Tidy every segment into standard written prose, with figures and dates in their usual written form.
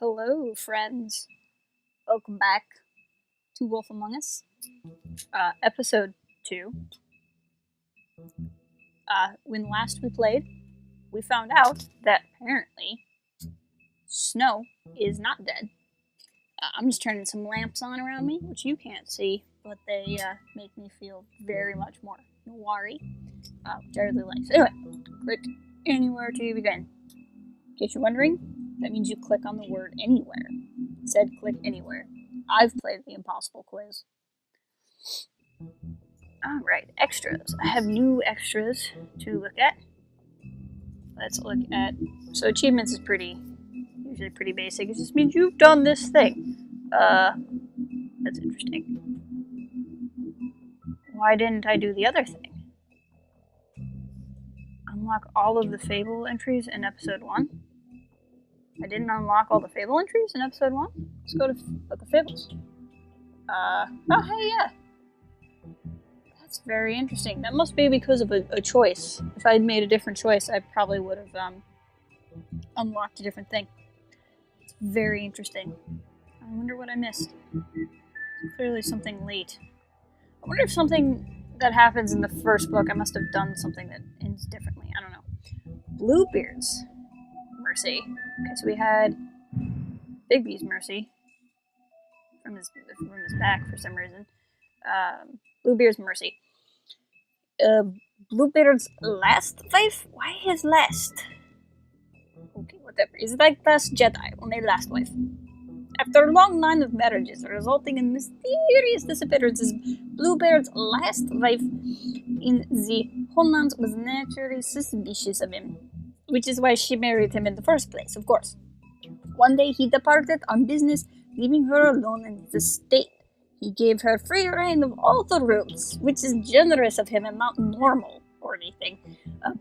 Hello, friends. Welcome back to Wolf Among Us, episode 2. When last we played, we found out that apparently Snow is not dead. I'm just turning some lamps on around me, which you can't see, but they make me feel very much more noir-y, which I really like. So anyway, click anywhere to begin. In case you're wondering, that means you click on the word anywhere. It said click anywhere. I've played the impossible quiz. Alright, extras. I have new extras to look at. Let's look at... So achievements is usually pretty basic. It just means you've done this thing. That's interesting. Why didn't I do the other thing? Unlock all of the Fable entries in episode 1. I didn't unlock all the Fable entries in episode 1. Let's go to Book of Fables. Oh, hey, yeah. That's very interesting. That must be because of a choice. If I'd made a different choice, I probably would have unlocked a different thing. It's very interesting. I wonder what I missed. It's clearly something late. I wonder if something that happens in the first book, I must have done something that ends differently. I don't know. Bluebeard's Mercy. Okay, so we had Bigby's Mercy from his back for some reason. Bluebeard's Mercy. Bluebeard's last wife? Why his last? Okay, whatever. He's like last Jedi, only last wife. After a long line of marriages resulting in mysterious disappearances, Bluebeard's last wife in the homeland was naturally suspicious of him, which is why she married him in the first place, of course. One day he departed on business, leaving her alone in his estate. He gave her free reign of all the rooms, which is generous of him and not normal or anything.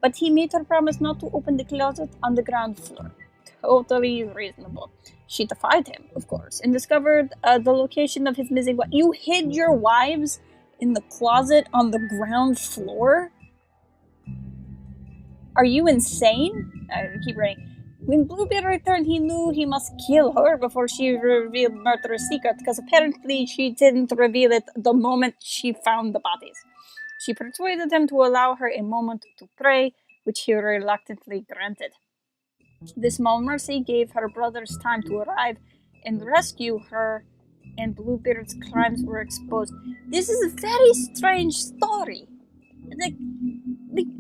But he made her promise not to open the closet on the ground floor. Totally reasonable. She defied him, of course, and discovered the location of his missing wife. You hid your wives in the closet on the ground floor? Are you insane? Keep reading. When Bluebeard returned, he knew he must kill her before she revealed murderous secret, because apparently she didn't reveal it the moment she found the bodies. She persuaded him to allow her a moment to pray, which he reluctantly granted. This small mercy gave her brothers time to arrive and rescue her, and Bluebeard's crimes were exposed. This is a very strange story.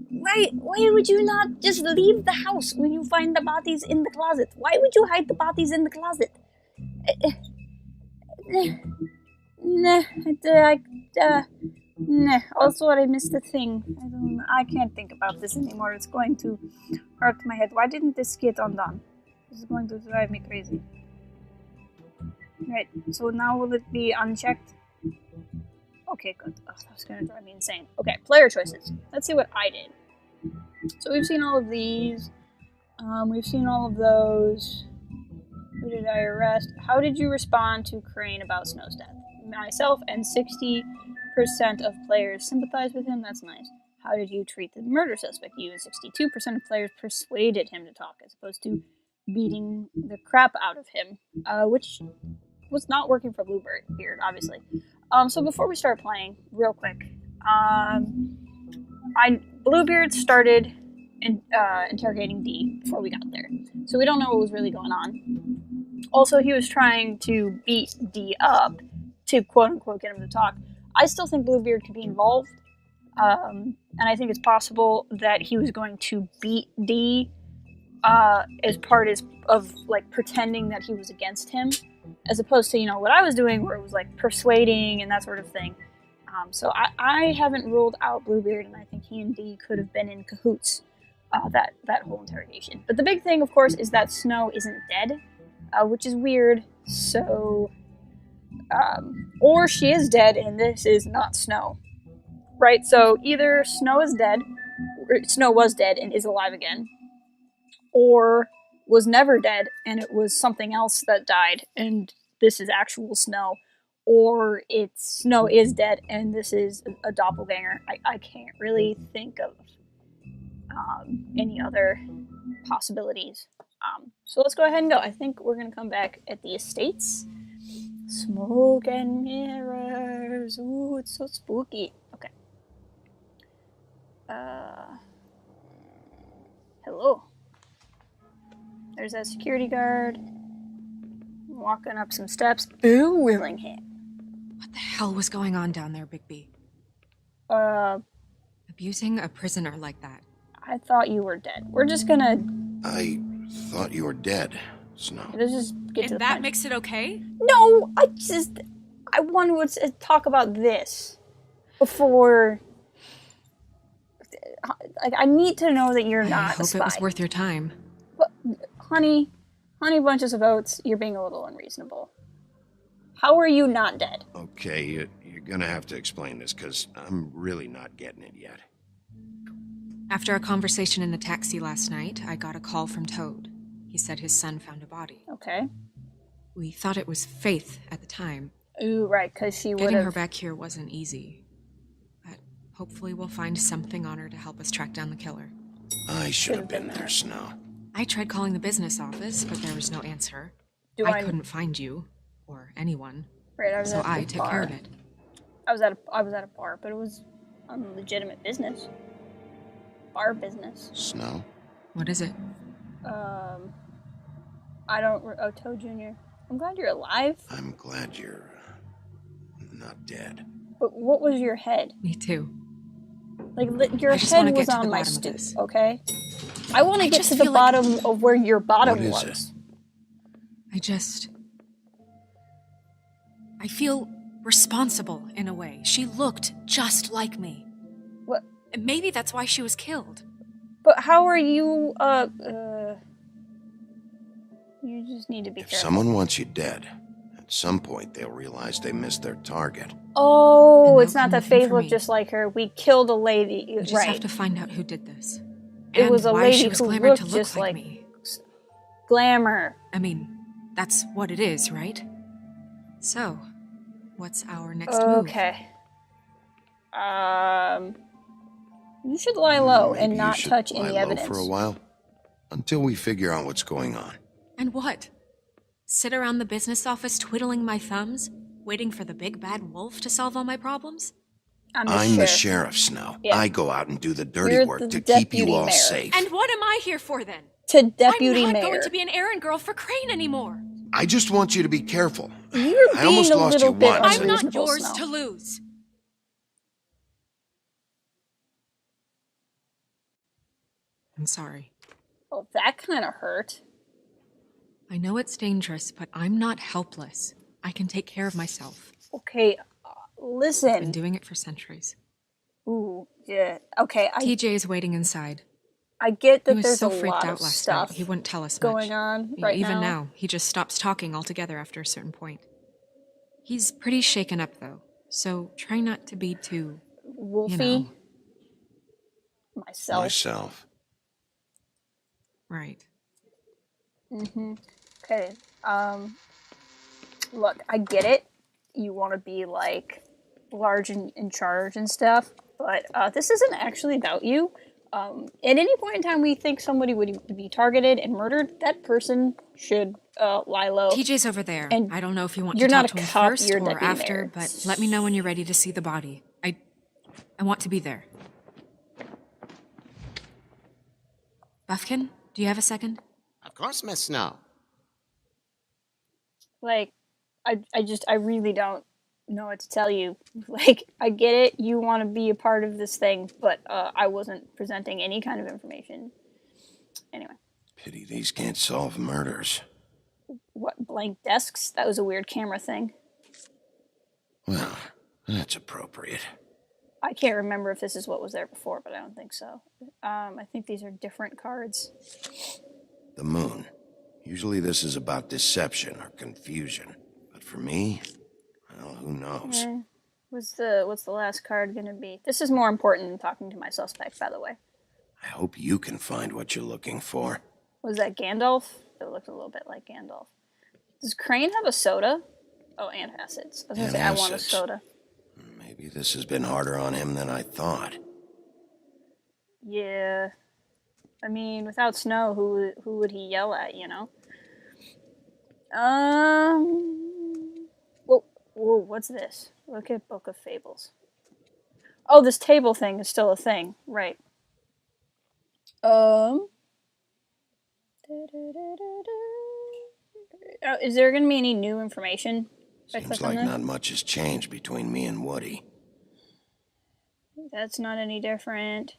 Why would you not just leave the house when you find the bodies in the closet? Why would you hide the bodies in the closet? Also, I missed a thing. I can't think about this anymore. It's going to hurt my head. Why didn't this get undone? This is going to drive me crazy. Right, so now will it be unchecked? Okay, good. Oh, that was going to drive me insane. Okay, player choices. Let's see what I did. So we've seen all of these. We've seen all of those. Who did I arrest? How did you respond to Crane about Snow's death? Myself and 60% of players sympathize with him. That's nice. How did you treat the murder suspect? You and 62% of players persuaded him to talk, as opposed to beating the crap out of him, which was not working for Bluebeard, obviously. So before we start playing, real quick, Bluebeard started interrogating Dee before we got there, so we don't know what was really going on. Also, he was trying to beat Dee up to quote-unquote get him to talk. I still think Bluebeard could be involved, and I think it's possible that he was going to beat Dee as part of like pretending that he was against him, as opposed to, what I was doing, where it was like persuading and that sort of thing. So I haven't ruled out Bluebeard, and I think he and Dee could have been in cahoots that whole interrogation. But the big thing, of course, is that Snow isn't dead, which is weird. So, or she is dead, and this is not Snow, right? So either Snow is dead, or Snow was dead and is alive again, or was never dead and it was something else that died, and this is actual Snow. Or Snow is dead and this is a doppelganger. I can't really think of any other possibilities. So let's go ahead and go. I think we're going to come back at the estates. Smoke and mirrors. Ooh, it's so spooky. Okay. Hello. There's that security guard. Walking up some steps. Boo Willingham. What the hell was going on down there, Bigby? Abusing a prisoner like that. I thought you were dead. We're just gonna... I thought you were dead, Snow. Let's just get to the And that point. makes it okay? No, I wanted to talk about this before... I need to know that you're not a spy. I hope it was worth your time. But, honey bunches of oats, you're being a little unreasonable. How are you not dead? Okay, you're gonna have to explain this, because I'm really not getting it yet. After a conversation in the taxi last night, I got a call from Toad. He said his son found a body. Okay. We thought it was Faith at the time. Ooh, right, because she would Getting have... her back here wasn't easy. But hopefully we'll find something on her to help us track down the killer. I should have been there, Snow. I tried calling the business office, but there was no answer. I couldn't find you, or anyone. Right, so I took care of it. I was at a bar, but it was a legitimate business. Bar business. Snow? What is it? I don't... Oh, Toad Jr. I'm glad you're alive. I'm glad you're not dead. But what was your head? Me too. Like, your head was on my stoop, okay? I want to get to the bottom of where your bottom was. What is it? I feel responsible in a way. She looked just like me. What? And maybe that's why she was killed. But how are you, you just need to be careful. If someone wants you dead, at some point they'll realize they missed their target. Oh, it's not that Faith looked just like her. We killed a lady, We just have to find out who did this. It was a lady who looked to look just like me. Glamour. I mean, that's what it is, right? So, what's our next move? Okay. You should lie low and not touch any evidence. For a while, until we figure out what's going on. And what? Sit around the business office twiddling my thumbs, waiting for the big bad wolf to solve all my problems? I'm the sheriff, Snow. Yeah. I go out and do the dirty work to keep you all safe. And what am I here for then? To deputy mayor. I'm not going to be an errand girl for Crane anymore. I just want you to be careful. I almost lost you once. I'm not yours to lose. I'm sorry. Oh, that kind of hurt. I know it's dangerous, but I'm not helpless. I can take care of myself. Okay, listen. I've been doing it for centuries. Ooh, yeah. Okay, TJ is waiting inside. I get that there's so a lot freaked of out last stuff night. He wouldn't tell us going much. on right Even now, he just stops talking altogether after a certain point. He's pretty shaken up, though, so try not to be too... wolfy? Myself. Right. Mm-hmm. Okay. Look, I get it. You want to be, like, large and in charge and stuff, but this isn't actually about you. At any point in time we think somebody would be targeted and murdered, that person should lie low. TJ's over there. And I don't know if you want to talk to him cop, first or after, but let me know when you're ready to see the body. I want to be there. Buffkin, do you have a second? Of course, Miss Snow. Like, I really don't know what to tell you. Like, I get it, you want to be a part of this thing, but I wasn't presenting any kind of information. Anyway. Pity these can't solve murders. What, blank desks? That was a weird camera thing. Well, that's appropriate. I can't remember if this is what was there before, but I don't think so. I think these are different cards. The moon. Usually this is about deception or confusion. But for me, well, who knows? What's the last card gonna be? This is more important than talking to my suspect, by the way. I hope you can find what you're looking for. Was that Gandalf? It looked a little bit like Gandalf. Does Crane have a soda? Oh, antacids. I was gonna say, I want a soda. Maybe this has been harder on him than I thought. Yeah. I mean, without Snow, who would he yell at, you know? Whoa, whoa, what's this? Look at Book of Fables. Oh, this table thing is still a thing, right? Is there gonna be any new information? Seems like not much has changed between me and Woody. That's not any different.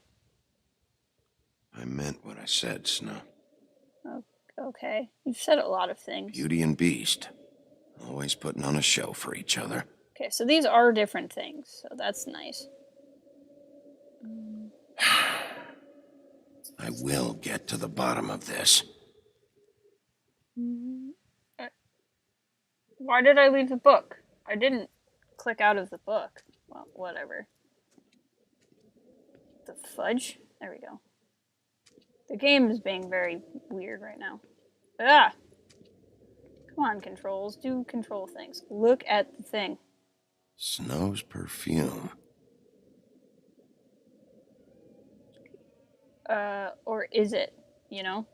I meant what I said, Snow. Okay, you've said a lot of things. Beauty and Beast. Always putting on a show for each other. Okay, so these are different things, so that's nice. I will get to the bottom of this. Why did I leave the book? I didn't click out of the book. Well, whatever. The fudge? There we go. The game is being very weird right now. Ah! Come on, controls. Do control things. Look at the thing. Snow's perfume. Or is it? You know?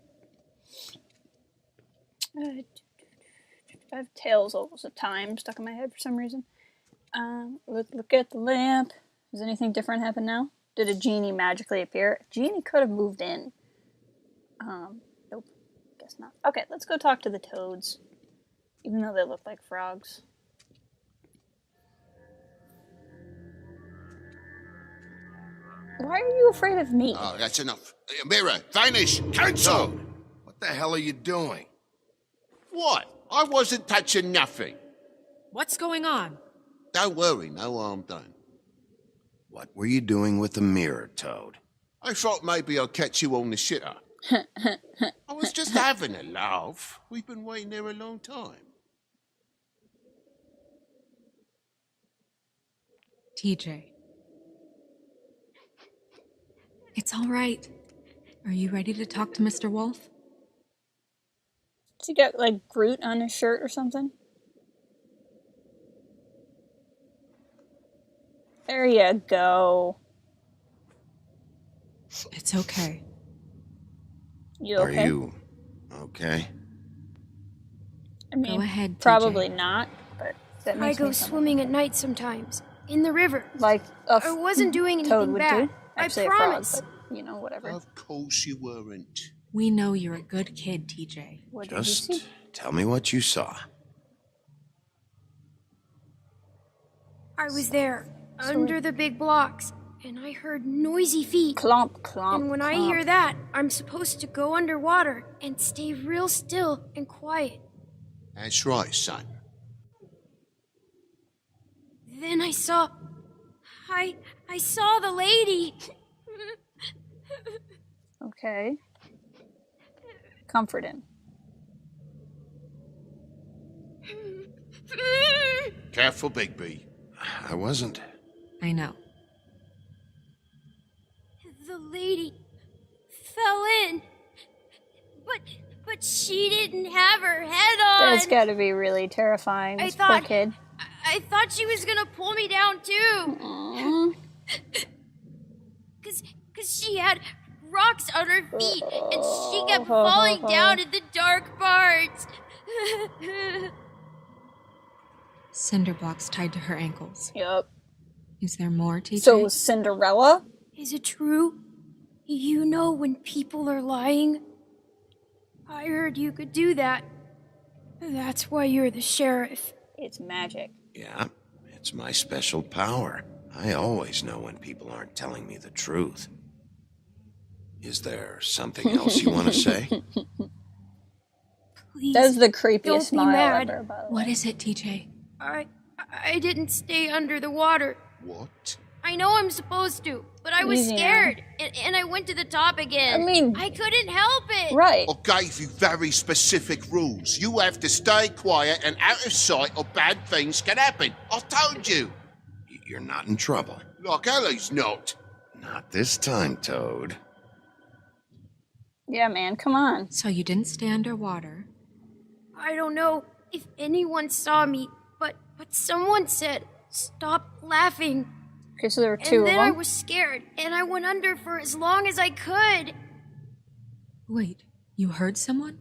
I have Tales of Time stuck in my head for some reason. Look at the lamp. Does anything different happen now? Did a genie magically appear? A genie could have moved in. Nope. Guess not. Okay, let's go talk to the toads. Even though they look like frogs. Why are you afraid of me? Oh, that's enough. Mirror, vanish, cancel! Toad, what the hell are you doing? What? I wasn't touching nothing. What's going on? Don't worry, no harm done. What were you doing with the mirror, Toad? I thought maybe I'd catch you on the shitter. I was just having a laugh. We've been waiting there a long time. TJ. It's all right. Are you ready to talk to Mr. Wolf? Does he got like Groot on his shirt or something? There you go. It's okay. You okay? Are you okay? I mean, Go ahead, TJ. probably not, but that I makes go me sound swimming at night sometimes. In the river. like I wasn't doing toad anything would bad. do. I Actually, promise. a frog, but, you know, whatever. Of course you weren't. We know you're a good kid, TJ. What did you Just see? tell me what you saw. I was there, under the big blocks, and I heard noisy feet. Clomp, clomp, And when I clomp. hear that, I'm supposed to go underwater and stay real still and quiet. That's right, son. Then I saw... I saw the lady. Okay. Comfort him. Careful, Bigby. I wasn't. I know. The lady fell in. But she didn't have her head on. That's got to be really terrifying. I This poor thought- kid. I thought she was gonna pull me down too. Aww. Cause she had rocks on her feet and she kept falling down in the dark parts. Cinder blocks tied to her ankles. Yep. Is there more, TJ? So was Cinderella? Is it true? You know when people are lying? I heard you could do that. That's why you're the sheriff. It's magic. Yeah, it's my special power. I always know when people aren't telling me the truth. Is there something else you want to say? Please, That's the don't creepiest be smile mad. ever, by the way. What is it, TJ? I didn't stay under the water. What? I know I'm supposed to, but I was Easy now. scared, and I went to the top again. I mean- I couldn't help it. Right. I gave you very specific rules. You have to stay quiet and out of sight or bad things can happen. I told you. You're not in trouble. Like Ellie's not. Not this time, Toad. Yeah, man, come on. So you didn't stay underwater. I don't know if anyone saw me, but someone said, "Stop laughing." Okay, so there were two And then of I them. was scared, and I went under for as long as I could. Wait, you heard someone?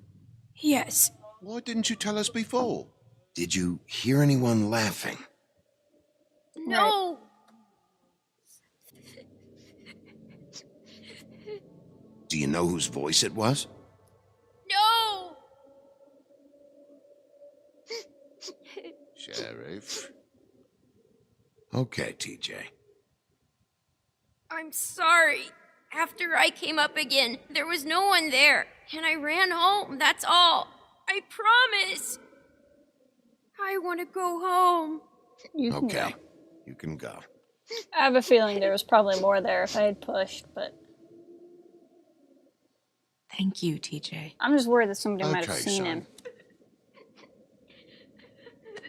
Yes, Why didn't you tell us before? Did you hear anyone laughing? No! Do you know whose voice it was? No! Sheriff. Okay, TJ. I'm sorry. After I came up again, there was no one there, and I ran home, that's all. I promise. I want to go home. You can Okay, go. you can go. I have a feeling there was probably more there if I had pushed, but Thank you, TJ. I'm just worried that somebody might have Okay, seen son. him.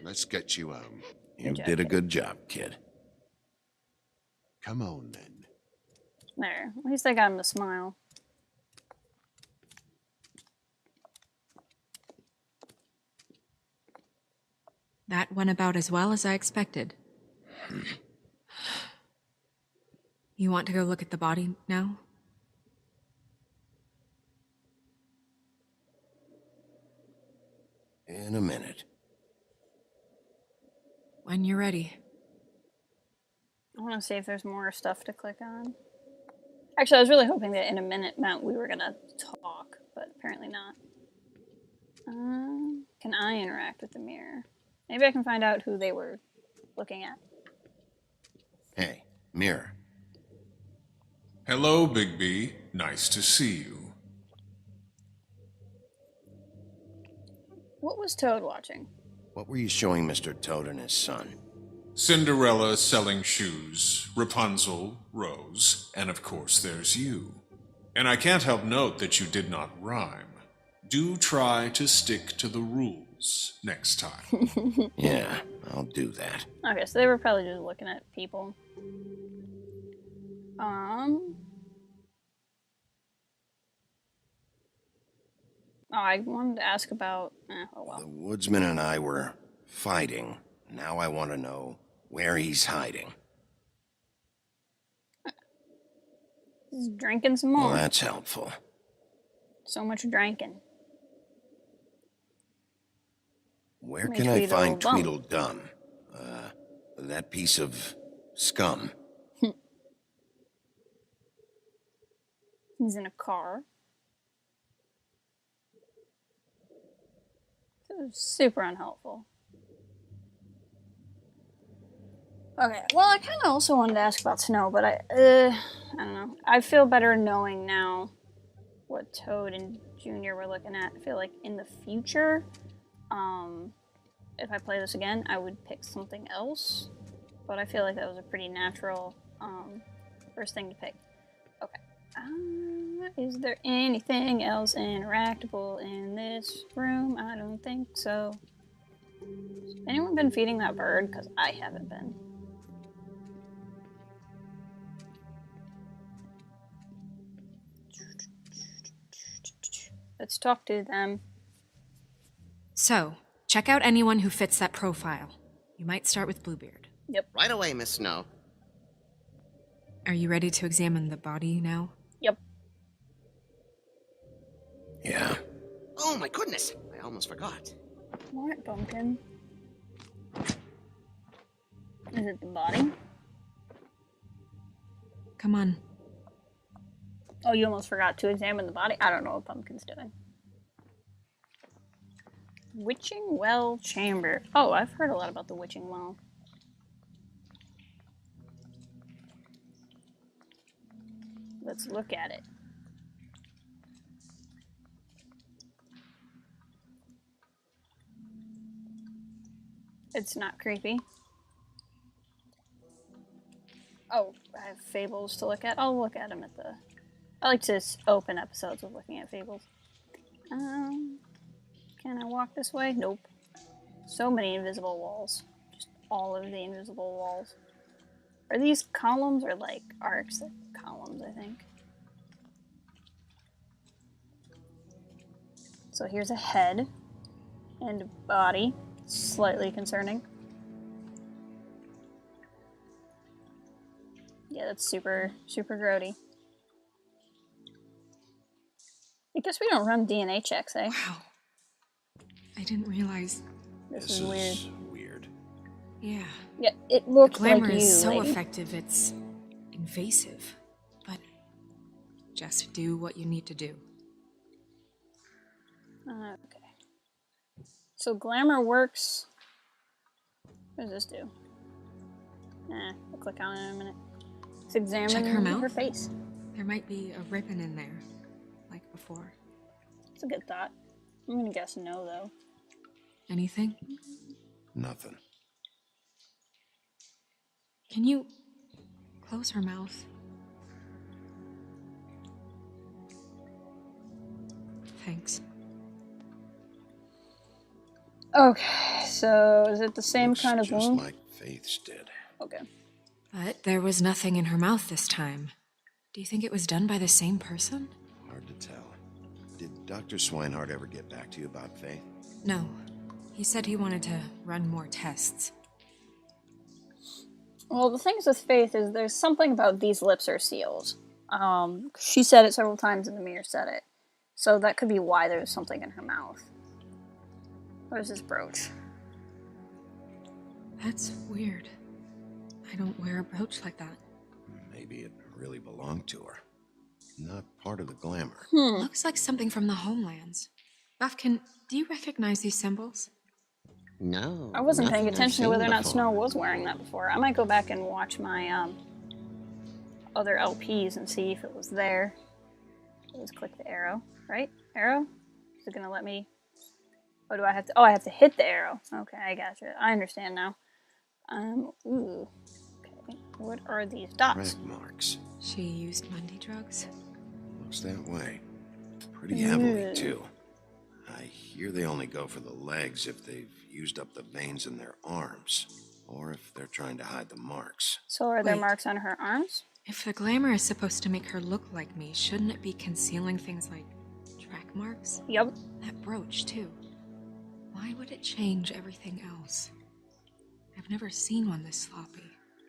Let's get you home. You job, did a kid. good job, kid. Come on, then. There. At least I got him to smile. That went about as well as I expected. You want to go look at the body now? In a minute. When you're ready. I want to see if there's more stuff to click on. Actually, I was really hoping that in a minute meant we were gonna talk, but apparently not. Can I interact with the mirror? Maybe I can find out who they were looking at. Hey, mirror. Hello, Big B. Nice to see you. What was Toad watching? What were you showing Mr. Toad and his son? Cinderella selling shoes, Rapunzel, Rose, and of course there's you. And I can't help note that you did not rhyme. Do try to stick to the rules next time. Yeah, I'll do that. Okay, so they were probably just looking at people. Oh, I wanted to ask about. Oh well. The woodsman and I were fighting. Now I want to know where he's hiding. He's drinking some more. Well, that's helpful. So much drinking. Where Me can I find Tweedledum. Tweedledum? That piece of scum. He's in a car. This is super unhelpful. Okay, well, I kind of also wanted to ask about Snow, but I don't know. I feel better knowing now what Toad and Junior were looking at. I feel like in the future, if I play this again, I would pick something else. But I feel like that was a pretty natural first thing to pick. Okay. Is there anything else interactable in this room? I don't think so. Has anyone been feeding that bird? Because I haven't been. Let's talk to them. So, check out anyone who fits that profile. You might start with Bluebeard. Yep. Right away, Miss Snow. Are you ready to examine the body now? Yep. Yeah. Oh my goodness, I almost forgot. What, Bumpkin? Is it the body? Come on. Oh, you almost forgot to examine the body? I don't know what Pumpkin's doing. Witching Well Chamber. Oh, I've heard a lot about the Witching Well. Let's look at it. It's not creepy. Oh, I have fables to look at. I'll look at them at the... I like to open episodes with looking at fables. Can I walk this way? Nope. So many invisible walls. Just all of the invisible walls. Are these columns or like arcs? Columns, I think. So here's a head and a body. Slightly concerning. Yeah, that's super grody. I guess we don't run DNA checks, eh? Wow. I didn't realize. This is weird. weird. Yeah. Yeah, it The looks glamour like you, is so lady. effective, it's invasive. But just do what you need to do. Okay. So glamour works. What does this do? I'll click on it in a minute. Let's examine Check her mouth. her face. There might be a ribbon in there, like before. It's a good thought. I'm gonna guess no, though. Anything? Nothing. Can you close her mouth? Thanks. Okay, so is it the same Looks kind of just wound? like Faith's did. Okay. But there was nothing in her mouth this time. Do you think it was done by the same person? Hard to tell. Did Dr. Swinehart ever get back to you about Faith? No. He said he wanted to run more tests. Well, the things with Faith is there's something about these lips are seals. She said it several times and the mirror said it. So that could be why there's something in her mouth. What is this brooch? That's weird. I don't wear a brooch like that. Maybe it really belonged to her. Not part of the glamour. Looks like something from the homelands. Buffkin, do you recognize these symbols? No. I wasn't paying nothing I've attention to seen whether or not before. Snow was wearing that before. I might go back and watch my other LPs and see if it was there. Let's click the arrow, right? Arrow? Is it gonna let me? Oh, do I have to? Oh, I have to hit the arrow. Okay, I gotcha. I understand now. Ooh. Okay, what are these dots? Red marks. She used Mundy drugs. Looks that way. Pretty heavily, Ooh. too. I hear they only go for the legs if they've used up the veins in their arms, or if they're trying to hide the marks. So are there Wait. marks on her arms? If the glamour is supposed to make her look like me, shouldn't it be concealing things like track marks? Yup. That brooch, too. Why would it change everything else? I've never seen one this sloppy.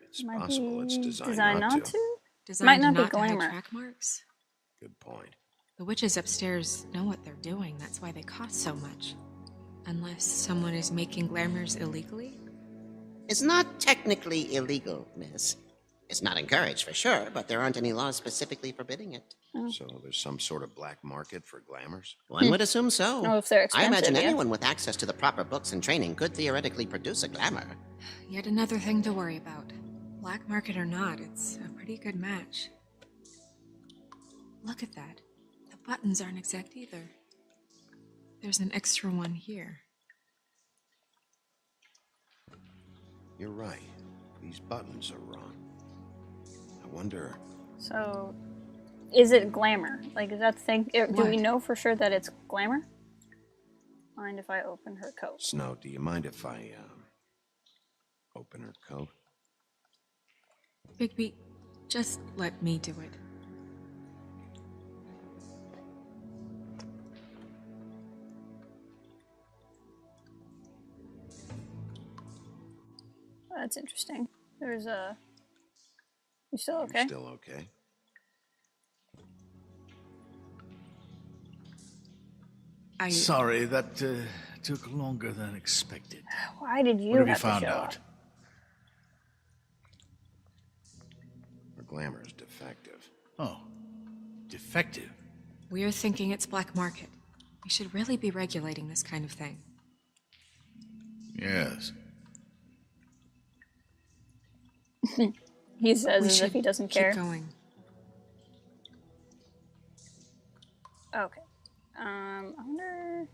It's Might possible be it's designed not to. Designed not be not to hide glamour. track marks? Good point. The witches upstairs know what they're doing. That's why they cost so much. Unless someone is making glamours illegally? It's not technically illegal, miss. It's not encouraged for sure, but there aren't any laws specifically forbidding it. So there's some sort of black market for glamours? One would assume so. Oh, if they're I expensive, imagine yeah. anyone with access to the proper books and training could theoretically produce a glamour. Yet another thing to worry about. Black market or not, it's a pretty good match. Look at that. The buttons aren't exact either. There's an extra one here. You're right. These buttons are wrong. I wonder... So, is it glamour? Like, is that the thing? Do we What? know for sure that it's glamour? Mind if I open her coat? Snow, do you mind if I, open her coat? Bigby, just let me do it. That's interesting. There's a... You still You're okay? still okay? Sorry, that took longer than expected. Why did you What have you have to found show out? up? Her glamour is defective. Oh, defective. We're thinking it's black market. We should really be regulating this kind of thing. Yes. He says We as if should he doesn't keep care. going. Okay. I wonder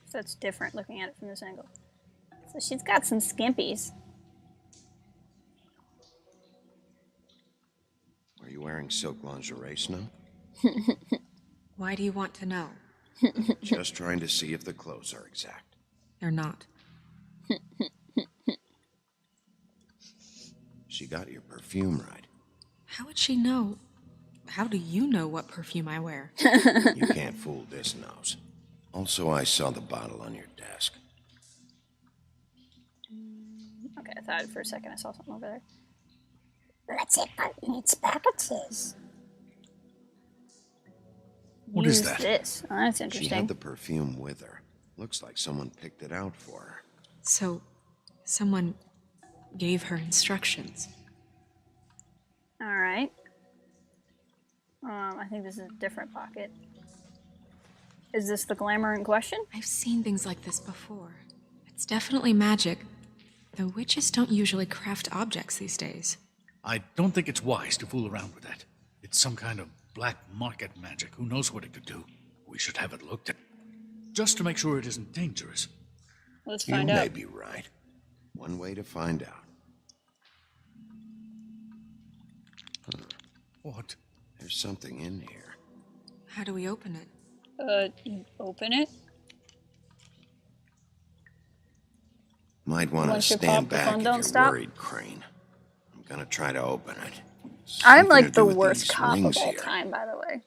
if that's different looking at it from this angle. So she's got some skimpies. Are you wearing silk lingerie, Snow? Why do you want to know? Just trying to see if the clothes are exact. They're not. She got your perfume right. How would she know? How do you know what perfume I wear? You can't fool this nose. Also, I saw the bottle on your desk. Okay, I thought for a second I saw something over there. Let's see what its packages. What is Use that? this. Oh, that's She interesting. had the perfume with her. Looks like someone picked it out for her. So, someone gave her instructions. Alright. I think this is a different pocket. Is this the glamour in question? I've seen things like this before. It's definitely magic. The witches don't usually craft objects these days. I don't think it's wise to fool around with that. It's some kind of black market magic. Who knows what it could do? We should have it looked at. Just to make sure it isn't dangerous. Let's You find may out. be right. One way to find out. What? There's something in here. How do we open it? Open it. Might want to Once you stand pop the back phone, if don't you're stop. worried, Crane. I'm gonna try to open it. I'm Something like to the do with worst these cop of rings all here. time, by the way.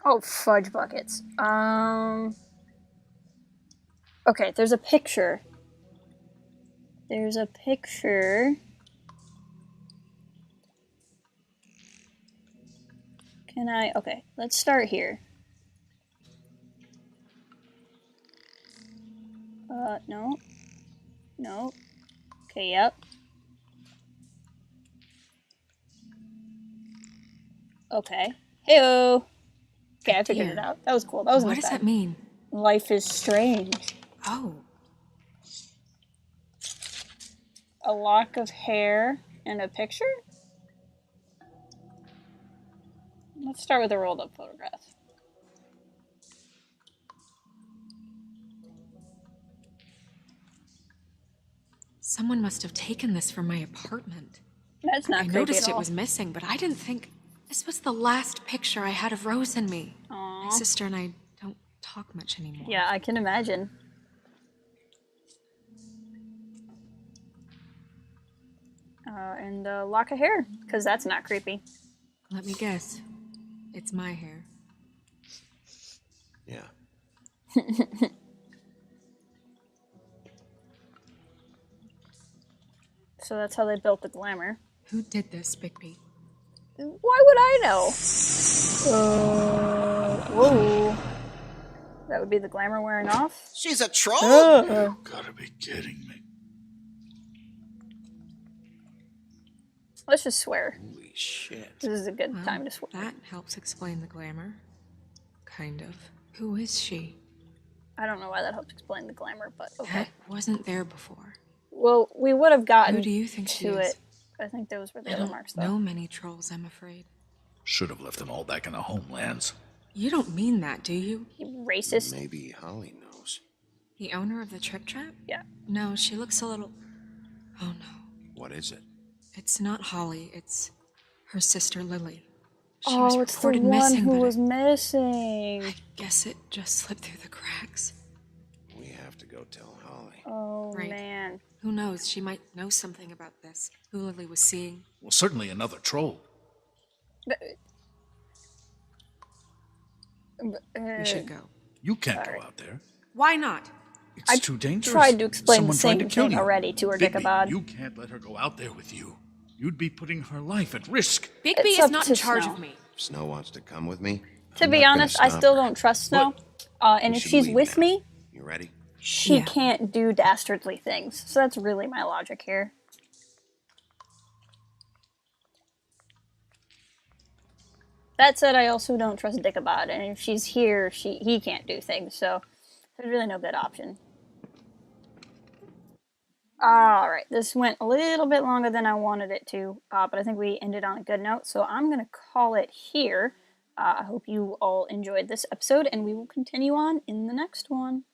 Oh, fudge buckets. Okay, there's a picture. There's a picture. Can I? Okay, let's start here. No. No. Okay, yep. Okay. Heyo. Okay, I figured it out. That was cool. That wasn't What as does bad. that mean? Life is strange. Oh, A lock of hair and a picture? Let's start with a rolled up photograph. someone must have taken this from my apartment. That's not I creepy noticed at it all. was missing, but I didn't think this was the last picture I had of Rose and me. Aw. My sister and I don't talk much anymore. Yeah, I can imagine. And a lock of hair, because that's not creepy. Let me guess. It's my hair. Yeah. So that's how they built the glamour. Who did this, Bigby? Why would I know? Whoa. That would be the glamour wearing off? She's a troll? You gotta be kidding me. Let's just swear. Holy shit. This is a good Well, time to swear. that helps explain the glamour. Kind of. Who is she? I don't know why that helps explain the glamour, but okay. That wasn't there before. Well, we would have gotten Who do you think she to is? it. I think those were the I other don't marks, though. know many trolls, I'm afraid. Should have left them all back in the homelands. You don't mean that, do you? You racist. Maybe Holly knows. The owner of the Trick Trap? Yeah. No, she looks a little... Oh no. What is it? It's not Holly, it's her sister Lily. She Oh, was it's the reported one missing, who but was missing. I guess it just slipped through the cracks. We have to go tell Holly. Oh, Right. man. Who knows, she might know something about this. Who Lily was seeing. Well, certainly another troll. We should go. You can't go out there. Why not? It's too dangerous. Tried to explain Someone the tried same to kill thing you. already to her, Bigby, Ichabod. you can't let her go out there with you. You'd be putting her life at risk. Bigby It's is up not to in charge Snow. of me. If Snow wants to come with me, To I'm be not gonna honest, I stop still her. don't trust Snow. And We if should she's leave with now. me, You ready? she Yeah. can't do dastardly things. So that's really my logic here. That said, I also don't trust Ichabod, and if she's here, he can't do things, so there's really no good option. Alright, this went a little bit longer than I wanted it to, but I think we ended on a good note, so I'm going to call it here. I hope you all enjoyed this episode, and we will continue on in the next one.